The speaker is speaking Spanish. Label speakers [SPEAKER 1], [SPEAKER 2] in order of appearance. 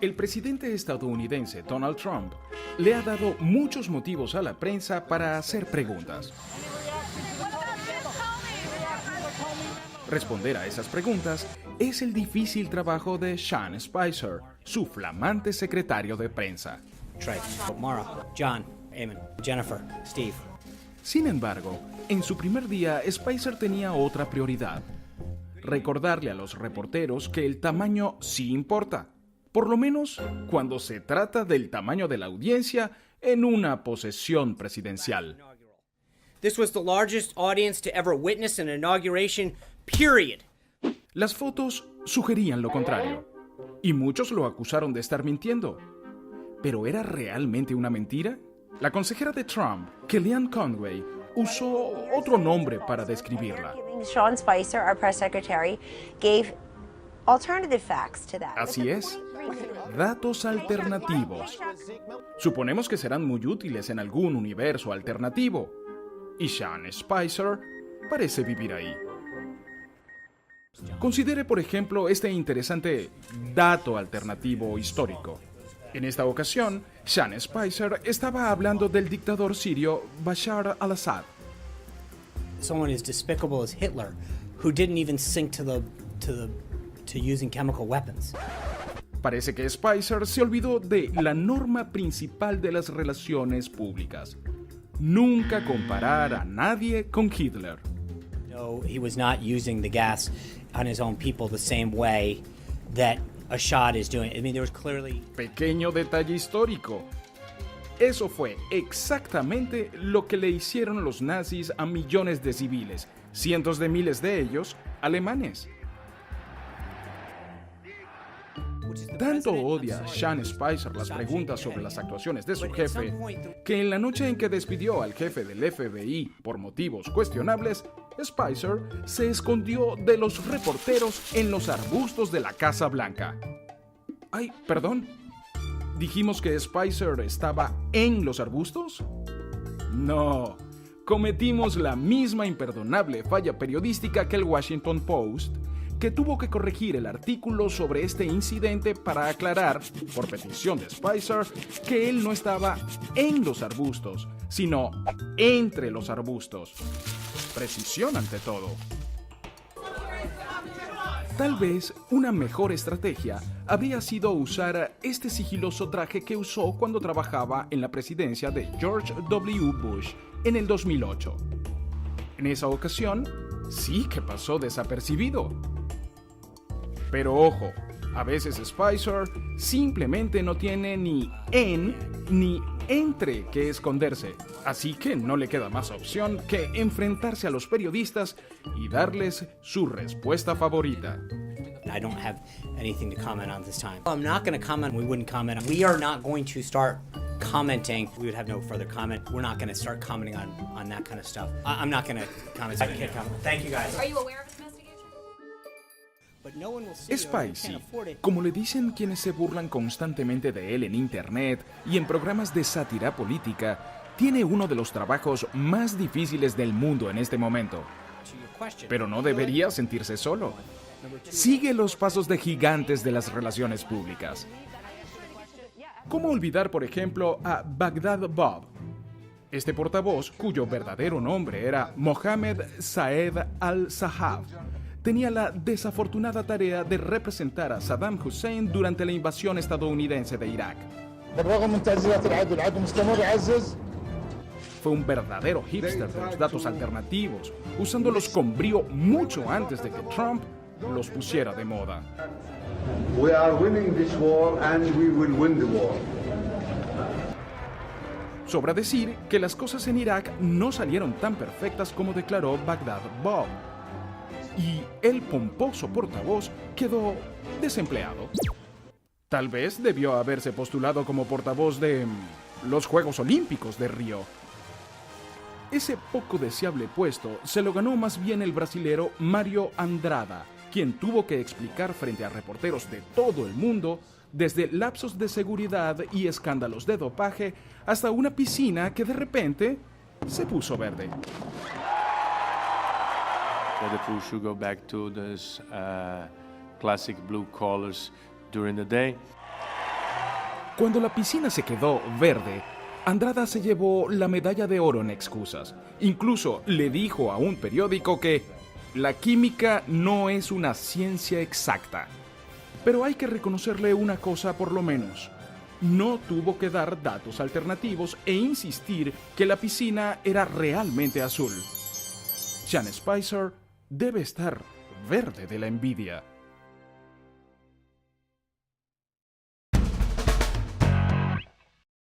[SPEAKER 1] El presidente estadounidense Donald Trump le ha dado muchos motivos a la prensa para hacer preguntas. Responder a esas preguntas es el difícil trabajo de Sean Spicer, su flamante secretario de prensa.
[SPEAKER 2] Trey, Mara, John, Eamon, Jennifer, Steve.
[SPEAKER 1] Sin embargo, en su primer día, Spicer tenía otra prioridad: recordarle a los reporteros que el tamaño sí importa, por lo menos cuando se trata del tamaño de la audiencia en una posesión presidencial.
[SPEAKER 2] This was the largest audience to ever witness an inauguration, period.
[SPEAKER 1] Las fotos sugerían lo contrario, y muchos lo acusaron de estar mintiendo. ¿Pero era realmente una mentira? La consejera de Trump, Kellyanne Conway, usó otro nombre para describirla.
[SPEAKER 3] Sean Spicer, our press secretary, gave alternative facts to that.
[SPEAKER 1] Así es, datos alternativos. Suponemos que serán muy útiles en algún universo alternativo, y Sean Spicer parece vivir ahí. Considere, por ejemplo, este interesante dato alternativo histórico. En esta ocasión, Sean Spicer estaba hablando del dictador sirio Bashar al-Assad.
[SPEAKER 2] Someone as despicable as Hitler, who didn't even sink to using chemical weapons.
[SPEAKER 1] Parece que Spicer se olvidó de la norma principal de las relaciones públicas: nunca comparar a nadie con Hitler.
[SPEAKER 2] No, he was not using the gas on his own people the same way that Assad is doing. I mean, there was clearly...
[SPEAKER 1] Pequeño detalle histórico. Eso fue exactamente lo que le hicieron los nazis a millones de civiles, cientos de miles de ellos alemanes. Tanto odia Sean Spicer las preguntas sobre las actuaciones de su jefe, que en la noche en que despidió al jefe del FBI por motivos cuestionables, Spicer se escondió de los reporteros en los arbustos de la Casa Blanca. Ay, perdón. ¿Dijimos que Spicer estaba en los arbustos? No, cometimos la misma imperdonable falla periodística que el Washington Post, que tuvo que corregir el artículo sobre este incidente para aclarar, por petición de Spicer, que él no estaba en los arbustos, sino entre los arbustos. Precisión ante todo. Tal vez una mejor estrategia habría sido usar este sigiloso traje que usó cuando trabajaba en la presidencia de George W. Bush en el 2008. En esa ocasión, sí que pasó desapercibido. Pero ojo, a veces Spicer simplemente no tiene ni en ni entre qué esconderse, así que no le queda más opción que enfrentarse a los periodistas y darles su respuesta favorita.
[SPEAKER 2] I don't have anything to comment on this time. I'm not going to comment. We wouldn't comment. We are not going to start commenting. We would have no further comment. We're not going to start commenting on that kind of stuff. I'm not going to comment. I can't comment. Thank you guys.
[SPEAKER 4] Are you aware of his investigation?
[SPEAKER 1] Spicy, como le dicen quienes se burlan constantemente de él en internet y en programas de sátira política, tiene uno de los trabajos más difíciles del mundo en este momento. Pero no debería sentirse solo. Sigue los pasos de gigantes de las relaciones públicas. ¿Cómo olvidar, por ejemplo, a Baghdad Bob? Este portavoz, cuyo verdadero nombre era Mohammed Saed al-Sahaf, tenía la desafortunada tarea de representar a Saddam Hussein durante la invasión estadounidense de Irak. Fue un verdadero hipster de los datos alternativos, usándolos con brío mucho antes de que Trump los pusiera de moda.
[SPEAKER 5] We are winning this war and we will win the war.
[SPEAKER 1] Sobra decir que las cosas en Irak no salieron tan perfectas como declaró Baghdad Bob. Y el pomposo portavoz quedó desempleado. Tal vez debió haberse postulado como portavoz de los Juegos Olímpicos de Río. Ese poco deseable puesto se lo ganó más bien el brasilero Mário Andrada, quien tuvo que explicar frente a reporteros de todo el mundo, desde lapsos de seguridad y escándalos de dopaje hasta una piscina que de repente se puso verde.
[SPEAKER 4] that the pool should go back to those classic blue colors during the day.
[SPEAKER 1] Cuando la piscina se quedó verde, Andrada se llevó la medalla de oro en excusas. Incluso le dijo a un periódico que la química no es una ciencia exacta. Pero hay que reconocerle una cosa por lo menos. No tuvo que dar datos alternativos e insistir que la piscina era realmente azul. Sean Spicer debe estar verde de la envidia.